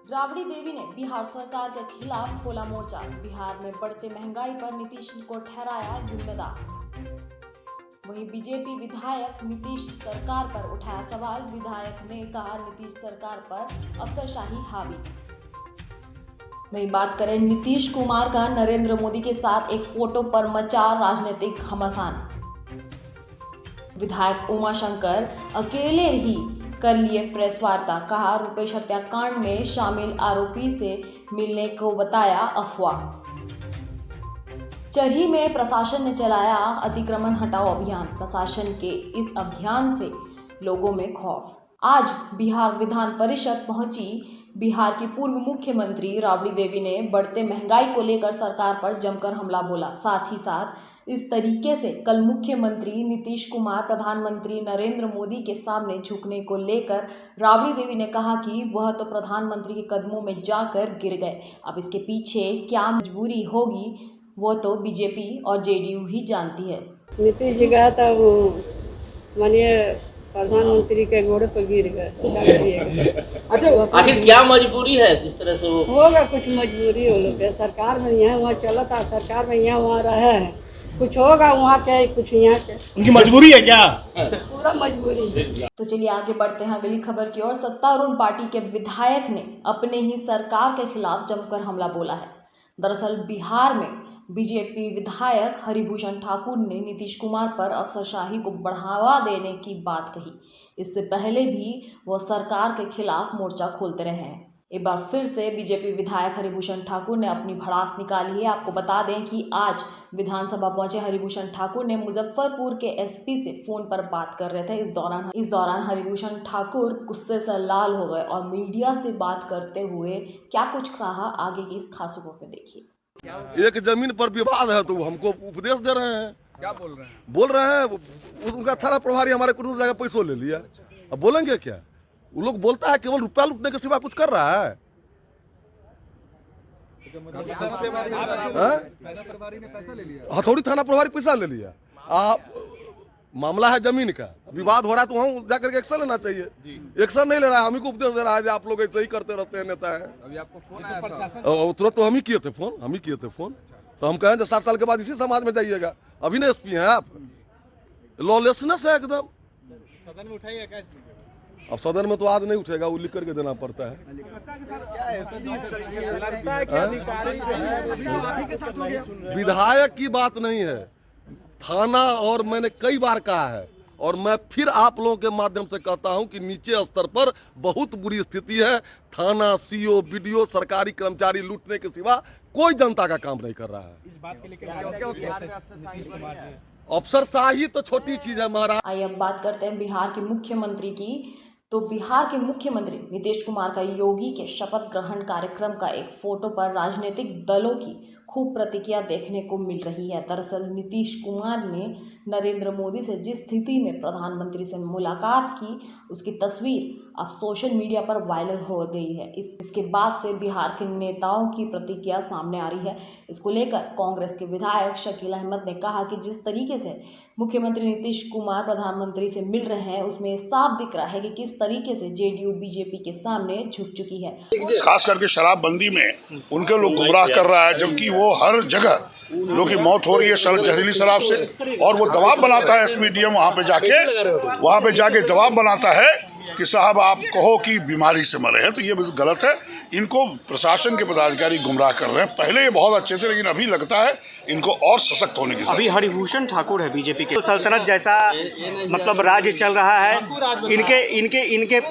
राबड़ी देवी ने बिहार सरकार के खिलाफ खोला मोर्चा। बिहार में बढ़ते महंगाई पर नीतीश को ठहराया जिम्मेदार। वहीं बीजेपी विधायक नीतीश सरकार पर उठाया सवाल। विधायक ने कहा नीतीश सरकार पर अफसरशाही हावी। वहीं बात करें नीतीश कुमार का नरेंद्र मोदी के साथ एक फोटो पर मचा राजनीतिक घमासान। विधायक उमाशंकर अकेले ही कर लिए प्रेस वार्ता। कहा रुपेश हत्याकांड में शामिल आरोपी से मिलने को बताया अफवाह। चरही में प्रशासन ने चलाया अतिक्रमण हटाओ अभियान। प्रशासन के इस अभियान से लोगों में खौफ। आज बिहार विधान परिषद पहुंची बिहार की पूर्व मुख्यमंत्री राबड़ी देवी ने बढ़ते महंगाई को लेकर सरकार पर जमकर हमला बोला। साथ ही साथ इस तरीके से कल मुख्यमंत्री नीतीश कुमार प्रधानमंत्री नरेंद्र मोदी के सामने झुकने को लेकर राबड़ी देवी ने कहा कि वह तो प्रधानमंत्री के कदमों में जाकर गिर गए। अब इसके पीछे क्या मजबूरी होगी वो तो बीजेपी और जेडीयू ही जानती है। नीतीश जी गया था, वो माननीय प्रधानमंत्री के घोड़े पर गिर गए। अच्छा, आखिर क्या मजबूरी है? किस तरह से वो होगा? कुछ मजबूरी हो लोग, सरकार में यहाँ वहाँ चला था, सरकार में यहाँ वहाँ रहे हैं, कुछ होगा वहाँ के, कुछ यहाँ के। उनकी मजबूरी है क्या? पूरा मजबूरी। तो चलिए आगे बढ़ते हैं अगली खबर की ओर। सत्तारूढ़ पार्टी के विधायक ने अपने ही सरकार के खिलाफ जमकर हमला बोला है। दरअसल बिहार में बीजेपी विधायक हरिभूषण ठाकुर ने नीतीश कुमार पर अफसरशाही को बढ़ावा देने की बात कही। इससे पहले भी वो सरकार के खिलाफ मोर्चा खोलते रहे हैं। एक बार फिर से बीजेपी विधायक हरिभूषण ठाकुर ने अपनी भड़ास निकाली है। आपको बता दें कि आज विधानसभा पहुंचे हरिभूषण ठाकुर ने मुजफ्फरपुर के एसपी से फोन पर बात कर रहे थे। इस दौरान हरिभूषण ठाकुर गुस्से से लाल हो गए और मीडिया से बात करते हुए क्या कुछ कहा, आगे की इस खास रिपोर्ट में देखिए। एक जमीन पर विवाद है तो हमको उपदेश दे रहे हैं। क्या बोल रहे हैं? उनका थाना प्रभारी हमारे कुछ जगह पैसों ले लिया। अब बोलेंगे क्या? वो लोग बोलता है केवल रुपया लूटने के सिवा कुछ कर रहा है। हथौड़ी थाना प्रभारी पैसा ले लिया। मामला है जमीन का, विवाद हो रहा है तो वहाँ जाकर के एक्शन लेना चाहिए। एक्शन नहीं ले रहा है, हम ही को उपदेश दे रहा है आप लोग ऐसे ही करते रहते हैं नेता है। अभी आपको फोन आया तुरंत तो हम ही किए थे फोन। तो हम कहें 7 साल के बाद इसी समाज में जाइएगा। अभी नहीं एसपी हैं आप, लॉलेसनेस है एकदम। सदन में उठाइए क्या? अब सदन में तो आज नहीं उठेगा, वो लिख करके देना पड़ता है। विधायक की बात नहीं है, थाना, और मैंने कई बार कहा है और मैं फिर आप लोगों के माध्यम से कहता हूं कि नीचे स्तर पर बहुत बुरी स्थिति है। थाना, सीओ, बीडीओ, सरकारी कर्मचारी लूटने के सिवा कोई जनता का काम नहीं कर रहा है। इस बात के लेकर अफसरशाही तो छोटी चीज है महाराज। आइए अब बात करते हैं बिहार के मुख्यमंत्री की। तो बिहार के मुख्यमंत्री नीतीश कुमार का योगी के शपथ ग्रहण कार्यक्रम का एक फोटो पर राजनीतिक दलों की खूब प्रतिक्रिया देखने को मिल रही है। दरअसल नीतीश कुमार ने नरेंद्र मोदी से जिस स्थिति में प्रधानमंत्री से मुलाकात की, उसकी तस्वीर अब सोशल मीडिया पर वायरल हो गई है। इसके बाद से बिहार के नेताओं की प्रतिक्रिया सामने आ रही है। इसको लेकर कांग्रेस के विधायक शकील अहमद ने कहा कि जिस तरीके से मुख्यमंत्री नीतीश कुमार प्रधानमंत्री से मिल रहे हैं, उसमें साफ दिख रहा है कि किस तरीके से जेडीयू बीजेपी के सामने झुक चुकी है। खास करके शराबबंदी में उनके लोग गुमराह कर रहा है, जबकि वो हर जगह लोगों की मौत हो रही है जहरीली शराब से। और वो दबाव बनाता है, एसपीडीएम वहाँ पे जाके दबाव बनाता है कि साहब आप कहो कि बीमारी से मरे हैं, तो ये गलत है। इनको प्रशासन के पदाधिकारी गुमराह कर रहे हैं। पहले ये बहुत अच्छे थे, लेकिन अभी लगता है इनको और सशक्त होने की जरूरत है। अभी हरिभूषण ठाकुर है बीजेपी के, सल्तनत जैसा मतलब राज्य चल रहा है।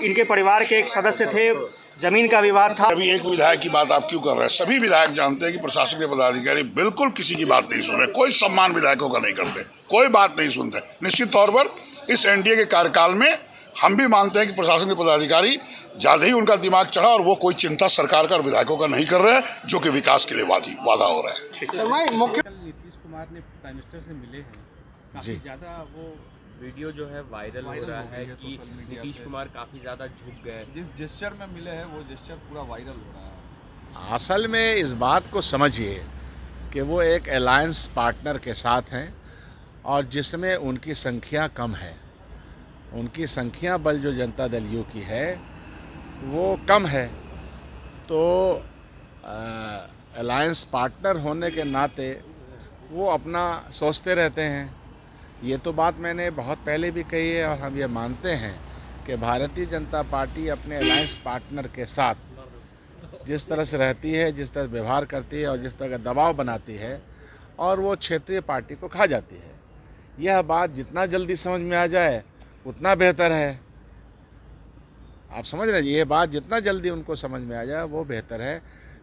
इनके परिवार के एक सदस्य थे, जमीन का विवाद था। अभी एक विधायक की बात आप क्यों कर रहे हैं? सभी विधायक जानते हैं कि प्रशासन के पदाधिकारी बिल्कुल किसी की बात नहीं सुन रहे, कोई सम्मान विधायकों का नहीं करते, कोई बात नहीं सुनते। निश्चित तौर पर इस एनडीए के कार्यकाल में हम भी मानते हैं कि प्रशासन के पदाधिकारी ज्यादा ही उनका दिमाग चढ़ा और वो कोई चिंता सरकार का और विधायकों का नहीं कर रहे हैं, जो कि विकास के लिए वादा हो रहा है। नीतीश कुमार ने प्राइम मिनिस्टर से मिले हैं, काफी ज्यादा वो वीडियो जो है वायरल हो रहा है कि नीतीश कुमार काफी ज्यादा झुक गए। जिस जेस्चर में मिले हैं वो जेस्चर पूरा वायरल हो रहा है। असल में इस बात को समझिए कि वो एक अलायंस पार्टनर के साथ हैं और जिसमें उनकी संख्या कम है। उनकी संख्या बल जो जनता दल यू की है वो कम है, तो अलायंस पार्टनर होने के नाते वो अपना सोचते रहते हैं। ये तो बात मैंने बहुत पहले भी कही है और हम ये मानते हैं कि भारतीय जनता पार्टी अपने अलायंस पार्टनर के साथ जिस तरह से रहती है, जिस तरह व्यवहार करती है और जिस तरह का दबाव बनाती है और वो क्षेत्रीय पार्टी को खा जाती है, यह बात जितना जल्दी समझ में आ जाए उतना बेहतर है। आप समझ रहे हैं, ये बात जितना जल्दी उनको समझ में आ जाए वो बेहतर है।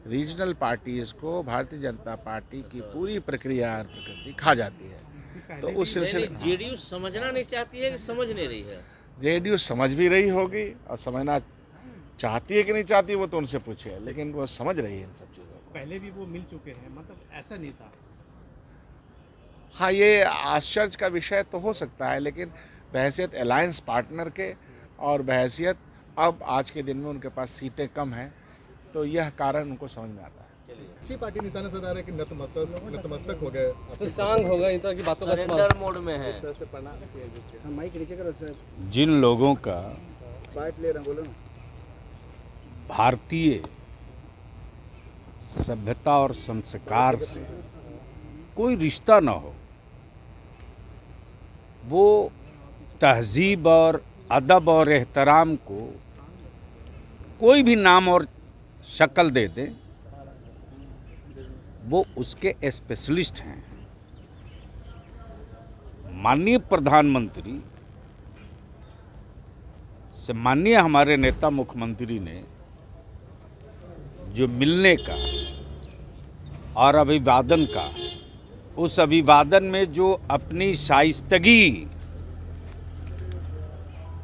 रीजनल पार्टीज़ को भारतीय जनता पार्टी की पूरी प्रक्रिया और प्रकृति खा जाती है। तो उस सिलसिले में जेडीयू समझना नहीं चाहती है कि समझ नहीं रही है? जेडीयू समझ भी रही होगी और समझना चाहती है कि नहीं चाहती वो तो उनसे पूछिए, लेकिन वो समझ रही है इन सब चीज़ों को। पहले भी वो मिल चुके हैं, मतलब ऐसा नहीं था। हाँ, ये आश्चर्य का विषय तो हो सकता है, लेकिन बहैसियत अलायंस पार्टनर के और बहैसियत अब आज के दिन में उनके पास सीटें कम हैं, तो यह कारण उनको समझ में आता है। अच्छी पार्टी निशाना सजा रहे कि नतमस्तक हो गए, स्ट्रांग हो गए, इन तरह की बातों का सरेंडर मोड में है। जिन लोगों का भारतीय सभ्यता और संस्कार से कोई रिश्ता न हो, वो तहजीब और अदब और एहतराम को कोई भी नाम और शक्ल दे दे, वो उसके स्पेशलिस्ट हैं। माननीय प्रधानमंत्री से माननीय हमारे नेता मुख्यमंत्री ने जो मिलने का और अभिवादन का, उस अभिवादन में जो अपनी शाइस्तगी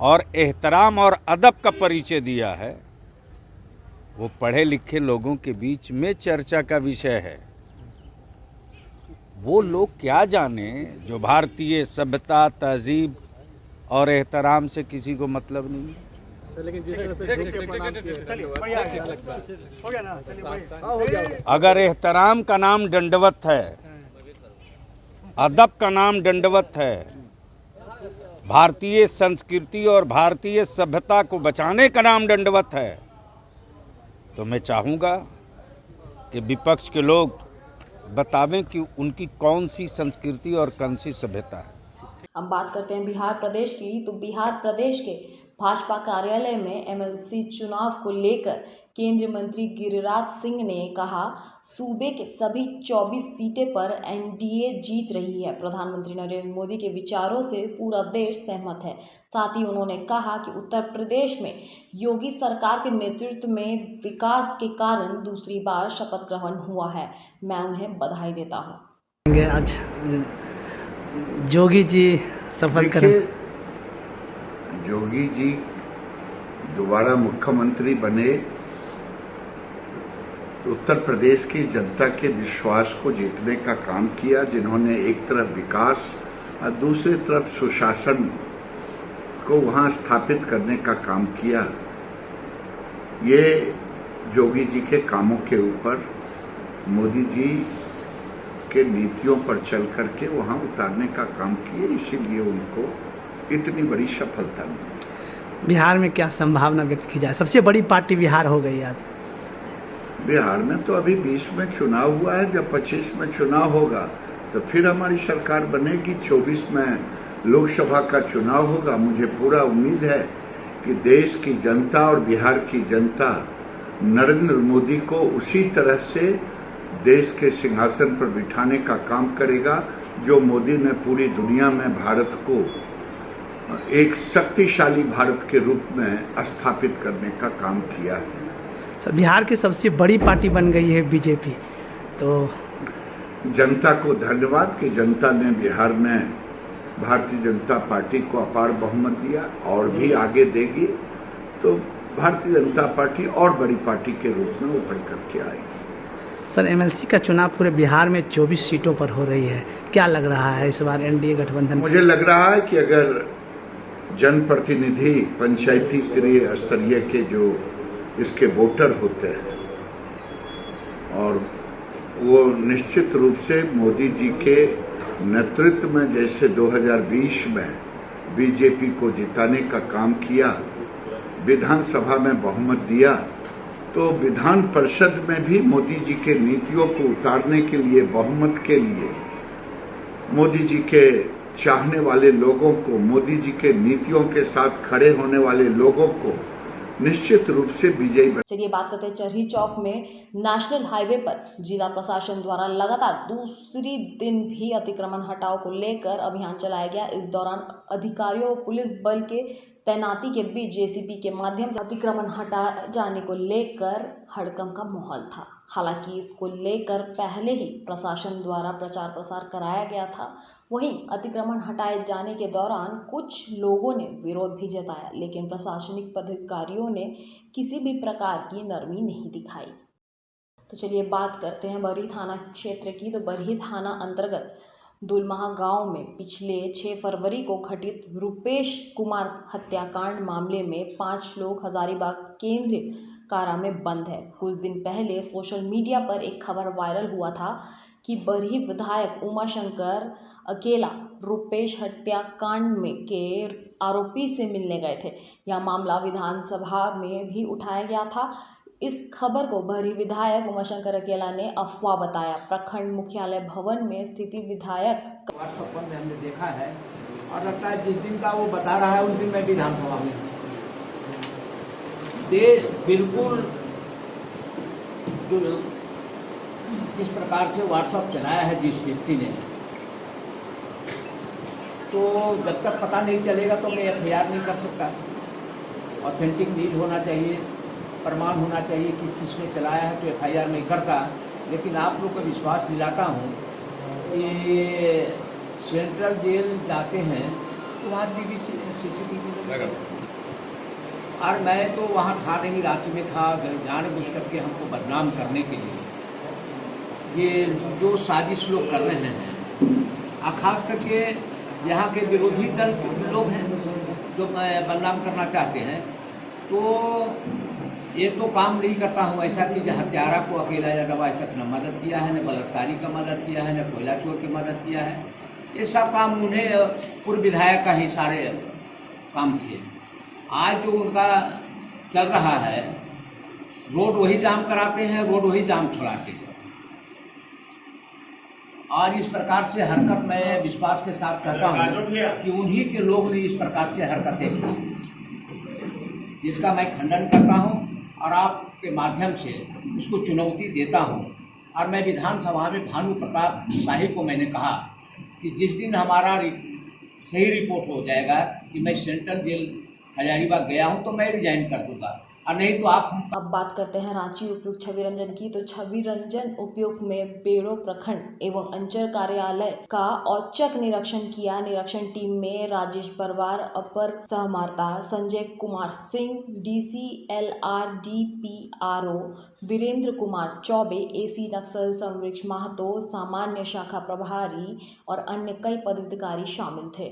और एहतराम और अदब का परिचय दिया है, वो पढ़े लिखे लोगों के बीच में चर्चा का विषय है। वो लोग क्या जाने जो भारतीय सभ्यता, तहजीब और एहतराम से किसी को मतलब नहीं है। अगर एहतराम का नाम दंडवत है, अदब का नाम दंडवत है, भारतीय संस्कृति और भारतीय सभ्यता को बचाने का नाम दंडवत है, तो मैं चाहूँगा कि विपक्ष के लोग बतावें कि उनकी कौन सी संस्कृति और कौन सी सभ्यता है। हम बात करते हैं बिहार प्रदेश की, तो बिहार प्रदेश के भाजपा कार्यालय में एमएलसी चुनाव को लेकर केंद्रीय मंत्री गिरिराज सिंह ने कहा, सूबे के सभी 24 सीटें पर एनडीए जीत रही है। प्रधानमंत्री नरेंद्र मोदी के विचारों से पूरा देश सहमत है। साथ ही उन्होंने कहा कि उत्तर प्रदेश में योगी सरकार के नेतृत्व में विकास के कारण दूसरी बार शपथ ग्रहण हुआ है। मैं उन्हें बधाई देता हूँ। आज योगी जी शपथ करें। योगी जी दोबारा मुख्यमंत्री बने, उत्तर प्रदेश की जनता के विश्वास को जीतने का काम किया, जिन्होंने एक तरफ विकास और दूसरी तरफ सुशासन को वहां स्थापित करने का काम किया। ये योगी जी के कामों के ऊपर मोदी जी के नीतियों पर चल करके वहां उतारने का काम किए, इसीलिए उनको इतनी बड़ी सफलता मिली। बिहार में क्या संभावना व्यक्त की जाए? सबसे बड़ी पार्टी बिहार हो गई आज। बिहार में तो अभी 20 में चुनाव हुआ है, जब 25 में चुनाव होगा तो फिर हमारी सरकार बनेगी। 24 में लोकसभा का चुनाव होगा। मुझे पूरा उम्मीद है कि देश की जनता और बिहार की जनता नरेंद्र मोदी को उसी तरह से देश के सिंहासन पर बिठाने का काम करेगा, जो मोदी ने पूरी दुनिया में भारत को एक शक्तिशाली भारत के रूप में स्थापित करने का काम किया है। सर, बिहार की सबसे बड़ी पार्टी बन गई है बीजेपी, तो जनता को धन्यवाद कि जनता ने बिहार में भारतीय जनता पार्टी को अपार बहुमत दिया और भी आगे देगी, तो भारतीय जनता पार्टी और बड़ी पार्टी के रूप में उभर करके आएगी। सर, एमएलसी का चुनाव पूरे बिहार में 24 सीटों पर हो रही है, क्या लग रहा है इस बार एनडीए गठबंधन? मुझे लग रहा है कि अगर जनप्रतिनिधि पंचायती स्तरीय के जो इसके वोटर होते हैं और वो निश्चित रूप से मोदी जी के नेतृत्व में जैसे 2020 में बीजेपी को जिताने का काम किया, विधानसभा में बहुमत दिया, तो विधान परिषद में भी मोदी जी के नीतियों को उतारने के लिए, बहुमत के लिए, मोदी जी के चाहने वाले लोगों को, मोदी जी के नीतियों के साथ खड़े होने वाले लोगों को निश्चित रूप से विजयी। चलिए बात करते हैं चरही चौक में नेशनल हाईवे पर जिला प्रशासन द्वारा लगातार दूसरी दिन भी अतिक्रमण हटाओ को लेकर अभियान चलाया गया। इस दौरान अधिकारियों और पुलिस बल के तैनाती के बीच जेसीबी के माध्यम से अतिक्रमण हटा जाने को लेकर हड़कंप का माहौल था। हालांकि इसको लेकर पहले ही प्रशासन द्वारा प्रचार प्रसार कराया गया था। वहीं अतिक्रमण हटाए जाने के दौरान कुछ लोगों ने विरोध भी जताया, लेकिन प्रशासनिक अधिकारियों ने किसी भी प्रकार की नरमी नहीं दिखाई। तो चलिए बात करते हैं बरही थाना क्षेत्र की। तो बरही थाना अंतर्गत दुलमहा गांव में पिछले 6 फरवरी को घटित रूपेश कुमार हत्याकांड मामले में 5 लोग हजारीबाग केंद्रीय कारा में बंद है। कुछ दिन पहले सोशल मीडिया पर एक खबर वायरल हुआ था कि बरही विधायक उमाशंकर अकेला रूपेश हत्याकांड में के आरोपी से मिलने गए थे। यह मामला विधानसभा में भी उठाया गया था। इस खबर को बरही विधायक उमाशंकर अकेला ने अफवाह बताया। प्रखंड मुख्यालय भवन में स्थित विधायक व्हाट्सएप पर हमने देखा है और लगता है जिस दिन का वो बता रहा है उस दिन मैं विधानसभा में बिल्कुल जो जिस प्रकार से व्हाट्सएप चलाया है जिस व्यक्ति ने, तो जब तक पता नहीं चलेगा तो मैं एफआईआर नहीं कर सकता। ऑथेंटिक न्यूज होना चाहिए, प्रमाण होना चाहिए कि किसने चलाया है, तो एफआईआर नहीं करता। लेकिन आप लोग को विश्वास दिलाता हूँ कि सेंट्रल जेल जाते हैं तो वहाँ CCTV और मैं तो वहाँ था नहीं, रांची में था। जानबूझ करके हमको बदनाम करने के लिए ये जो साजिश लोग कर रहे हैं, और खास करके यहाँ के विरोधी दल के लोग हैं जो बदनाम करना चाहते हैं, तो ये तो काम नहीं करता हूँ ऐसा कि जो हत्यारा को अकेला जगह आज तक न मदद किया है, न बलात्कारी का मदद किया है, न कोयला चोर की मदद किया है। ये सब काम उन्हें पूर्व विधायक का ही सारे काम थे। आज जो उनका चल रहा है, रोड वही जाम कराते हैं, रोड वही जाम छुड़ाते हैं। और इस प्रकार से हरकत मैं विश्वास के साथ कहता हूँ कि उन्हीं के लोग ने इस प्रकार से हरकतें की, जिसका मैं खंडन करता हूँ और आपके माध्यम से उसको चुनौती देता हूँ। और मैं विधानसभा में भानु प्रताप शाही को मैंने कहा कि जिस दिन हमारा सही रिपोर्ट हो जाएगा कि मैं सेंट्रल जेल हजारीबाग गया हूँ तो मैं रिजाइन कर दूंगा, और नहीं तो आप। अब बात करते हैं रांची उपायुक्त छवि रंजन की। तो छवि रंजन उपायुक्त में बेड़ो प्रखंड एवं अंचल कार्यालय का औचक निरीक्षण किया। निरीक्षण टीम में राजेश परवार, अपर सहमार्ता Sanjay Kumar Singh, DCLR DPRO Virendra Kumar Choubey, AC नक्सल संवृक्ष महतो, सामान्य शाखा प्रभारी और अन्य कई पदाधिकारी शामिल थे।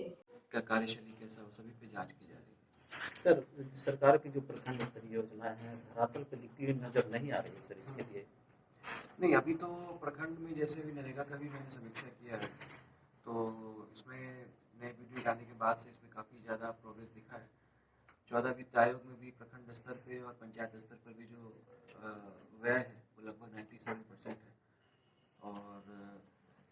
कार्यशैली कैसा हो, सभी पे जांच की जा रही है। सर, सरकार की जो प्रखंड स्तरीय योजना है धरातल पे दिखती हुई नजर नहीं आ रही है सर, इसके लिए नहीं, अभी तो प्रखंड में जैसे भी नरेगा का भी मैंने समीक्षा किया है, तो इसमें नए वीडियो आने के बाद से इसमें काफ़ी ज़्यादा प्रोग्रेस दिखा है। 14 वित्त आयोग में भी प्रखंड स्तर पे और पंचायत स्तर पर भी जो व्यय है वो लगभग 97% है, और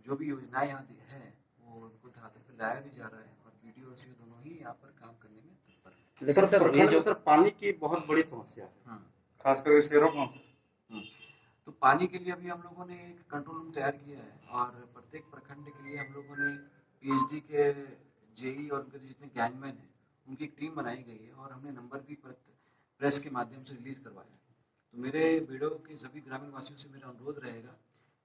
जो भी योजनाएं यहाँ हैं वो उनको धरातल पर लाया भी जा रहा है, और BDO और CO दोनों ही यहाँ पर काम करने में तत्पर है। लेकिन सर ये जो सर पानी की बहुत बड़ी समस्या है, खासकर शहरों में। तो पानी के लिए अभी हम लोगों ने एक कंट्रोल रूम तैयार किया है, और प्रत्येक प्रखंड के लिए हम लोगों ने PhD के JE और उनके जितने गैंगमैन हैं उनकी एक टीम बनाई गई है, और हमने नंबर भी प्रेस के माध्यम से रिलीज करवाया है। तो मेरे वीडियो के सभी ग्रामीण वासियों से मेरा अनुरोध रहेगा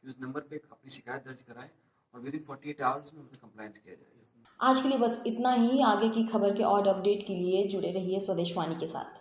कि उस नंबर पे अपनी शिकायत दर्ज कराएं, और विदिन 48 आवर्स में उनका कंप्लायंस किया जाएगा। आज के लिए बस इतना ही। आगे की खबर के और अपडेट के लिए जुड़े रहिए स्वदेशवाणी के साथ।